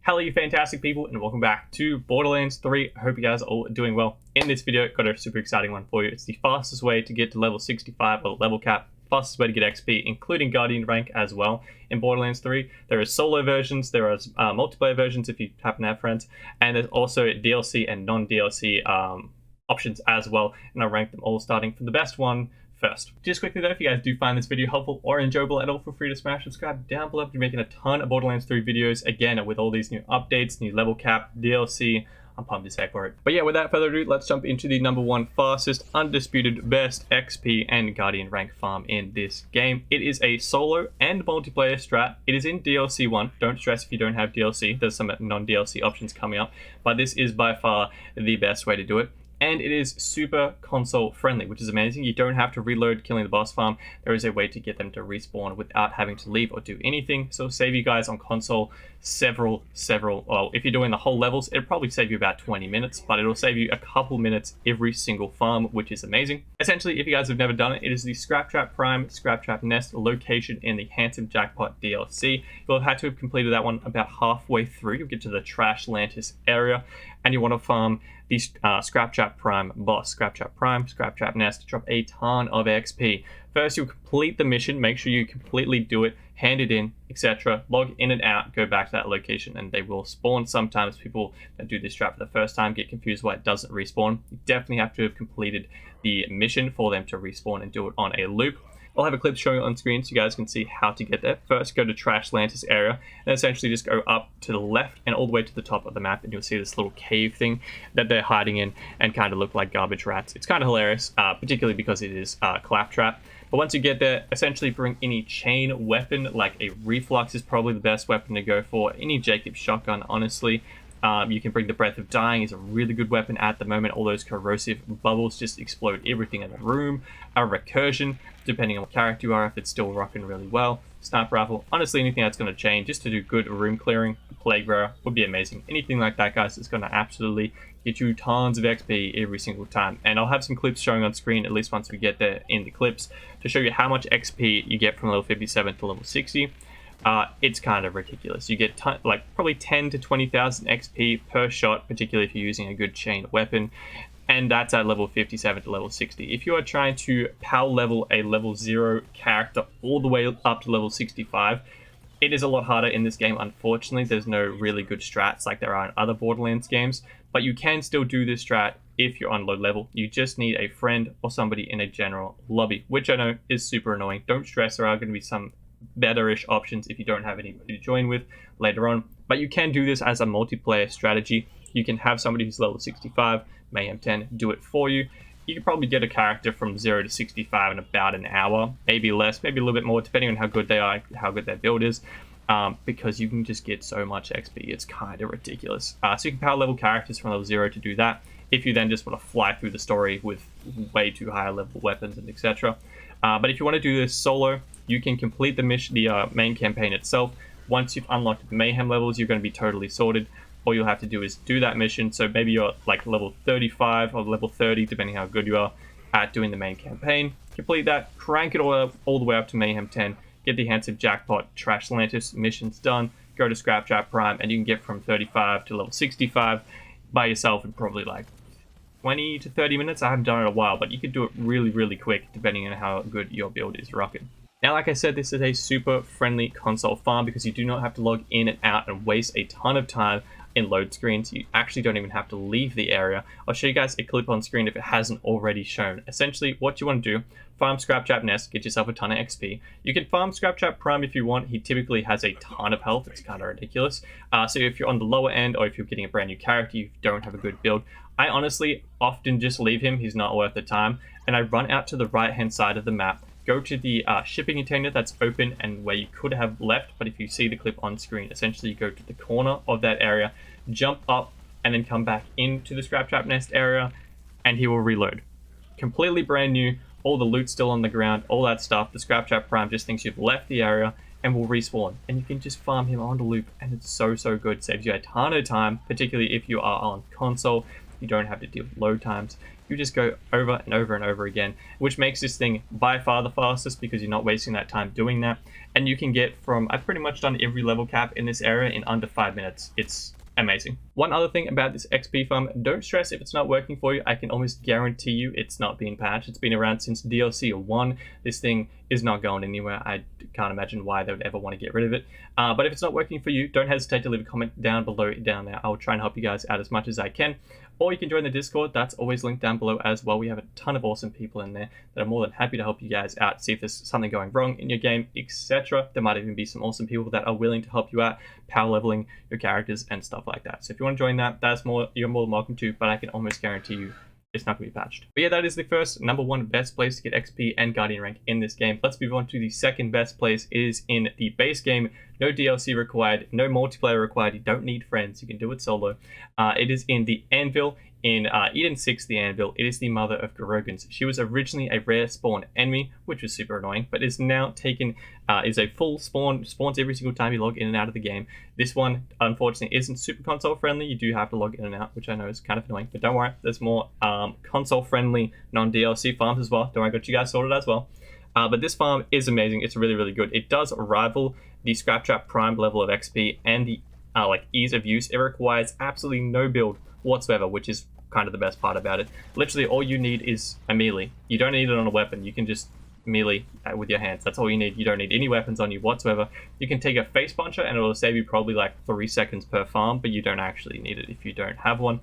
Hello you fantastic people and welcome back to Borderlands 3. I hope you guys are all doing well. In this video, got a super exciting one for you. It's the fastest way to get to level 65 or level cap, fastest way to get XP, including Guardian rank as well in Borderlands 3. There are solo versions, there are multiplayer versions if you happen to have friends, and there's also DLC and non-DLC options as well, and I'll rank them all starting from the best one first. Just quickly though, if you guys do find this video helpful or enjoyable at all, feel free to smash subscribe down below. We're making a ton of Borderlands 3 videos, again, with all these new updates, new level cap, DLC. I'm pumped as heck for it. But yeah, without further ado, let's jump into the number one fastest, undisputed, best XP and Guardian rank farm in this game. It is a solo and multiplayer strat. It is in DLC 1. Don't stress if you don't have DLC. There's some non-DLC options coming up, but this is by far the best way to do it. And it is super console friendly, which is amazing. You don't have to reload killing the boss farm. There is a way to get them to respawn without having to leave or do anything. So it'll save you guys on console several, well, if you're doing the whole levels, it'll probably save you about 20 minutes, but it'll save you a couple minutes every single farm, which is amazing. Essentially, if you guys have never done it, it is the Scraptrap Prime, Scraptrap Nest location in the Handsome Jackpot DLC. You'll have had to have completed that one about halfway through. You'll get to the Trash Lantis area, and you want to farm the Scraptrap Prime boss. Scraptrap Prime, Scraptrap Nest, drop a ton of XP. First, you'll complete the mission, make sure you completely do it, hand it in, etc. Log in and out, go back to that location, and they will spawn. Sometimes people that do this strat for the first time get confused why it doesn't respawn. You definitely have to have completed the mission for them to respawn and do it on a loop. I'll have a clip showing on screen so you guys can see how to get there. First, go to Trash Lantis area, and essentially just go up to the left and all the way to the top of the map, and you'll see this little cave thing that they're hiding in and kind of look like garbage rats. It's kind of hilarious, particularly because it is Claptrap. But once you get there, essentially bring any chain weapon, like a Reflux is probably the best weapon to go for. Any Jacob shotgun, honestly. You can bring the Breath of Dying, is a really good weapon at the moment. All those corrosive bubbles just explode everything in the room. A Recursion, depending on what character you are, if it's still rocking really well. Sniper Rifle, honestly anything that's going to chain just to do good room clearing. Plague Bearer would be amazing. Anything like that, guys, is going to absolutely get you tons of XP every single time. And I'll have some clips showing on screen, at least once we get there in the clips, to show you how much XP you get from level 57 to level 60. It's kind of ridiculous. You get like probably 10 to 20,000 XP per shot, particularly if you're using a good chain weapon, and that's at level 57 to level 60. If you are trying to power level a level 0 character all the way up to level 65, it is a lot harder in this game. Unfortunately, there's no really good strats like there are in other Borderlands games, but you can still do this strat if you're on low level. You just need a friend or somebody in a general lobby, which I know is super annoying. Don't stress, there are going to be some better-ish options if you don't have anybody to join with later on, but you can do this as a multiplayer strategy. You can have somebody who's level 65, Mayhem 10, do it for you. You can probably get a character from 0 to 65 in about an hour, maybe less, maybe a little bit more, depending on how good they are, how good their build is, because you can just get so much XP. It's kind of ridiculous. So you can power level characters from level 0 to do that, if you then just want to fly through the story with way too high level weapons and etc. But if you want to do this solo, you can complete the mission, the main campaign itself. Once you've unlocked the Mayhem levels, you're going to be totally sorted. All you'll have to do is do that mission. So maybe you're like level 35 or level 30, depending how good you are at doing the main campaign. Complete that, crank it all the way up to Mayhem 10, get the Handsome Jackpot Trash Lantis missions done, go to Scraptrap Prime, and you can get from 35 to level 65 by yourself in probably like 20 to 30 minutes. I haven't done it in a while, but you could do it really, really quick depending on how good your build is rocking. Now, like I said, this is a super friendly console farm because you do not have to log in and out and waste a ton of time in load screens. You actually don't even have to leave the area. I'll show you guys a clip on screen if it hasn't already shown. Essentially, what you want to do, farm Scraptrap Nest, get yourself a ton of XP. You can farm Scraptrap Prime if you want. He typically has a ton of health. It's kind of ridiculous. So if you're on the lower end or if you're getting a brand new character, you don't have a good build, I honestly often just leave him. He's not worth the time. And I run out to the right-hand side of the map, go to the shipping container that's open and where you could have left, but if you see the clip on screen, essentially you go to the corner of that area, jump up, and then come back into the Scraptrap Nest area, and he will reload. Completely brand new, all the loot still on the ground, all that stuff. The Scraptrap Prime just thinks you've left the area and will respawn, and you can just farm him on the loop, and it's so good. Saves you a ton of time, particularly if you are on console. You don't have to deal with load times. you just go over and over and over again, which makes this thing by far the fastest because you're not wasting that time doing that. And you can get from, I've pretty much done every level cap in this area in under 5 minutes. It's amazing. One other thing about this XP farm, don't stress if it's not working for you. I can almost guarantee you it's not being patched. It's been around since DLC 1. This thing is not going anywhere. I can't imagine why they would ever want to get rid of it. But if it's not working for you, don't hesitate to leave a comment down below down there. I'll try and help you guys out as much as I can. Or you can join the Discord. That's always linked down below as well. We have a ton of awesome people in there that are more than happy to help you guys out, see if there's something going wrong in your game, etc. There might even be some awesome people that are willing to help you out, power leveling your characters and stuff like that. So if you want to join that, you're more than welcome to, but I can almost guarantee you it's not going to be patched. But yeah, that is the first #1 best place to get XP and Guardian rank in this game. Let's move on to the second best place. It is in the base game. No DLC required, no multiplayer required. You don't need friends. You can do it solo. It is in the Anvil. In Eden 6, the Anvil, it is the mother of Gorogans. She was originally a rare spawn enemy, which was super annoying, but is now taken, is a full spawn, spawns every single time you log in and out of the game. This one, unfortunately, isn't super console friendly. You do have to log in and out, which I know is kind of annoying, but don't worry, there's more console friendly non-DLC farms as well. Don't worry, I got you guys sorted as well. But this farm is amazing. It's really, really good. It does rival the Scraptrap Prime level of XP and the ease of use. It requires absolutely no build whatsoever, which is kind of the best part about it. Literally all you need is a melee. You don't need it on a weapon. You can just melee with your hands. That's all you need. You don't need any weapons on you whatsoever. You can take a face puncher and it'll save you probably like 3 seconds per farm, but you don't actually need it if you don't have one.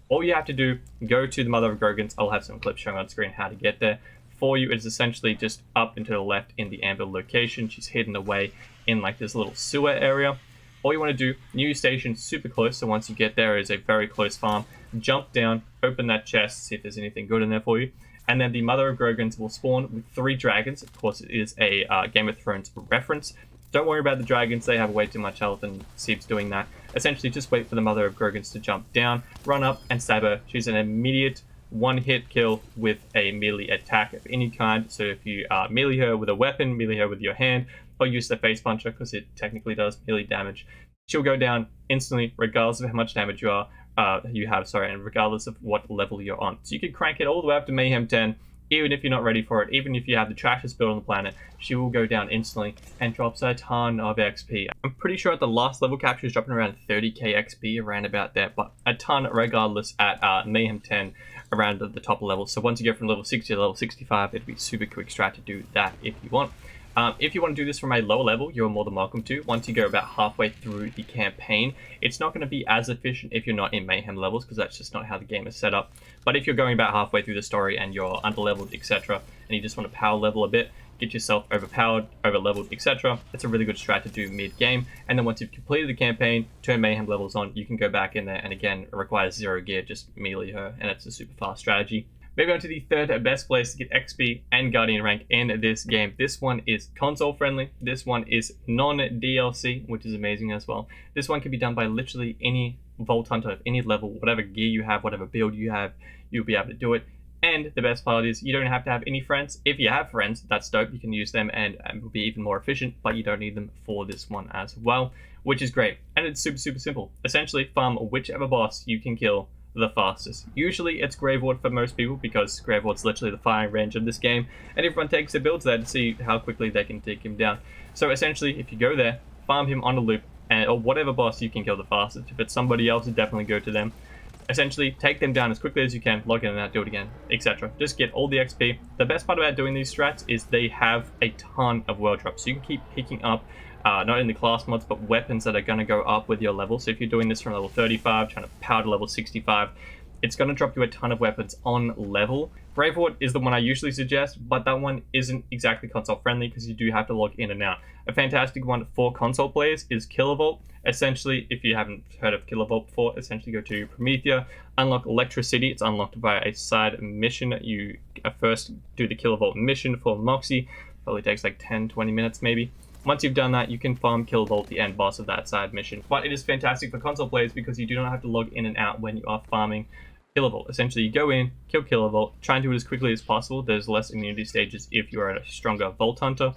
All you have to do, go to the Mother of Gorgons. I'll have some clips showing on screen how to get there. For you, it's essentially just up and to the left in the Anvil location. She's hidden away in like this little sewer area. All you want to do, new station super close, so once you get there is a very close farm. Jump down, open that chest, see if there's anything good in there for you. And then the Mother of Gorgons will spawn with 3 dragons. Of course, it is a Game of Thrones reference. Don't worry about the dragons, they have way too much health and Seeb's doing that. Essentially, just wait for the Mother of Gorgons to jump down, run up and stab her. She's an immediate one-hit kill with a melee attack of any kind. So if you melee her with a weapon, melee her with your hand, or use the face puncher because it technically does melee damage, she'll go down instantly regardless of how much damage you have, and regardless of what level you're on. So you can crank it all the way up to Mayhem 10, even if you're not ready for it, even if you have the trashiest build on the planet, she will go down instantly and drops a ton of XP. I'm pretty sure at the last level cap she was dropping around 30k XP, around about there, but a ton regardless at Mayhem 10 around the top level. So once you go from level 60 to level 65, it'd be super quick strat to do that if you want. If you want to do this from a lower level, you're more than welcome to. Once you go about halfway through the campaign, it's not going to be as efficient if you're not in Mayhem levels, because that's just not how the game is set up. But if you're going about halfway through the story and you're underleveled, etc., and you just want to power level a bit, get yourself overpowered, overleveled, etc., it's a really good strat to do mid-game. And then once you've completed the campaign, turn Mayhem levels on, you can go back in there, and again, it requires 0 gear, just melee her, and it's a super fast strategy. Moving on to the third best place to get XP and Guardian rank in this game. This one is console friendly. This one is non-DLC, which is amazing as well. This one can be done by literally any Vault Hunter of any level, whatever gear you have, whatever build you have, you'll be able to do it. And the best part is you don't have to have any friends. If you have friends, that's dope. You can use them and it will be even more efficient, but you don't need them for this one as well, which is great. And it's super, super simple. Essentially, farm whichever boss you can kill the fastest. Usually it's Graveward for most people because Graveward's literally the firing range of this game, and everyone takes their builds there to see how quickly they can take him down. So essentially, if you go there, farm him on a loop, or whatever boss you can kill the fastest. If it's somebody else, definitely go to them. Essentially, take them down as quickly as you can, log in and out, do it again, etc. Just get all the XP. The best part about doing these strats is they have a ton of world drops, so you can keep picking up not only class mods, but weapons that are going to go up with your level. So if you're doing this from level 35, trying to power to level 65, it's going to drop you a ton of weapons on level. Graveward is the one I usually suggest, but that one isn't exactly console friendly because you do have to log in and out. A fantastic one for console players is Kilovolt. Essentially, if you haven't heard of Kilovolt before, essentially go to Promethea, unlock Electricity. It's unlocked via a side mission. You first do the Kilovolt mission for Moxie. Probably takes like 10-20 minutes maybe. Once you've done that, you can farm Kilovolt, the end boss of that side mission. But it is fantastic for console players because you do not have to log in and out when you are farming Kilovolt. Essentially, you go in, kill Kilovolt, try and do it as quickly as possible. There's less immunity stages if you are a stronger Vault Hunter.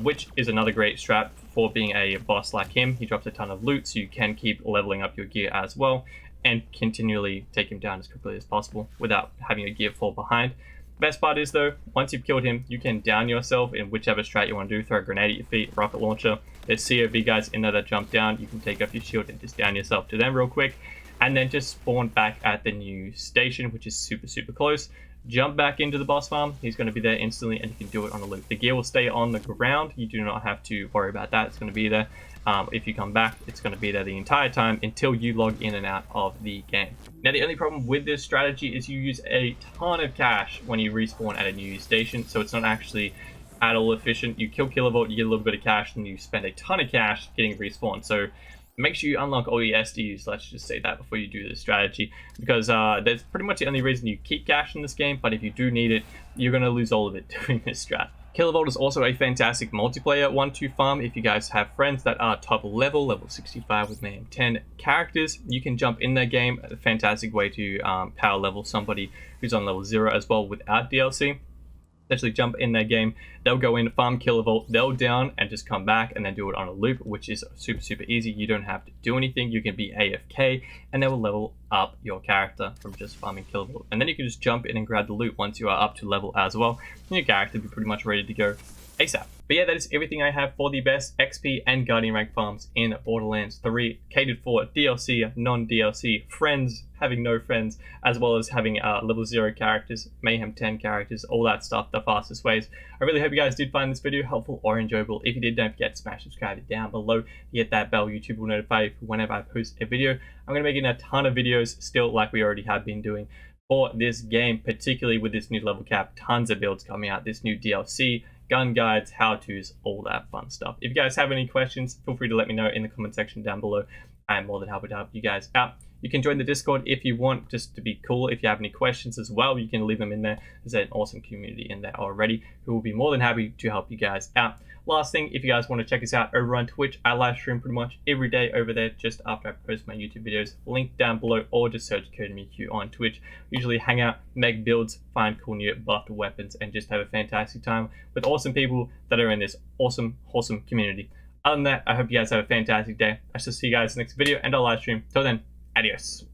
which is another great strat for being a boss like him. He drops a ton of loot, so you can keep leveling up your gear as well and continually take him down as quickly as possible without having your gear fall behind. Best part is though, once you've killed him, you can down yourself in whichever strat you want to do. Throw a grenade at your feet, rocket launcher. There's COV guys in there that jump down. You can take off your shield and just down yourself to them real quick. And then just spawn back at the new station, which is super close. Jump back into the boss farm. He's going to be there instantly, and you can do it on a loop. The gear will stay on the ground. You do not have to worry about that. It's going to be there. If you come back, it's going to be there the entire time until you log in and out of the game. Now, the only problem with this strategy is you use a ton of cash when you respawn at a new station, so it's not actually at all efficient. You kill Kilovolt, you get a little bit of cash, and you spend a ton of cash getting respawned. So make sure you unlock all your SDs, let's just say that before you do this strategy, because that's pretty much the only reason you keep cash in this game, but if you do need it, you're going to lose all of it doing this strat. Kilovolt is also a fantastic multiplayer 1-2 farm. If you guys have friends that are top level 65 with mayhem 10 characters, you can jump in their game. A fantastic way to power level somebody who's on level 0 as well without DLC. Essentially jump in their game, they'll go in, farm Kilovolt, they'll down and just come back and then do it on a loop, which is super easy. You don't have to do anything. You can be AFK and they will level up your character from just farming Kilovolt. And then you can just jump in and grab the loot once you are up to level as well. And your character will be pretty much ready to go ASAP. But yeah, that is everything I have for the best XP and Guardian rank farms in Borderlands 3, catered for DLC, non-DLC, friends, having no friends, as well as having level 0 characters, mayhem 10 characters, all that stuff, the fastest ways. I really hope you guys did find this video helpful or enjoyable. If you did, don't forget to smash subscribe down below. Hit that bell, YouTube will notify you whenever I post a video. I'm going to be making a ton of videos still, like we already have been doing for this game, particularly with this new level cap, tons of builds coming out, this new DLC, gun guides, how-tos, all that fun stuff. If you guys have any questions, feel free to let me know in the comment section down below. I'm more than happy to help you guys out. You can join the Discord if you want, just to be cool. If you have any questions as well, you can leave them in there. There's an awesome community in there already who will be more than happy to help you guys out. Last thing, if you guys want to check us out over on Twitch, I live stream pretty much every day over there just after I post my YouTube videos. Link down below, or just search CodeMeQ on Twitch. Usually hang out, make builds, find cool new buffed weapons, and just have a fantastic time with awesome people that are in this awesome community. Other than that, I hope you guys have a fantastic day. I shall see you guys in the next video and I'll live stream. Till then, adios.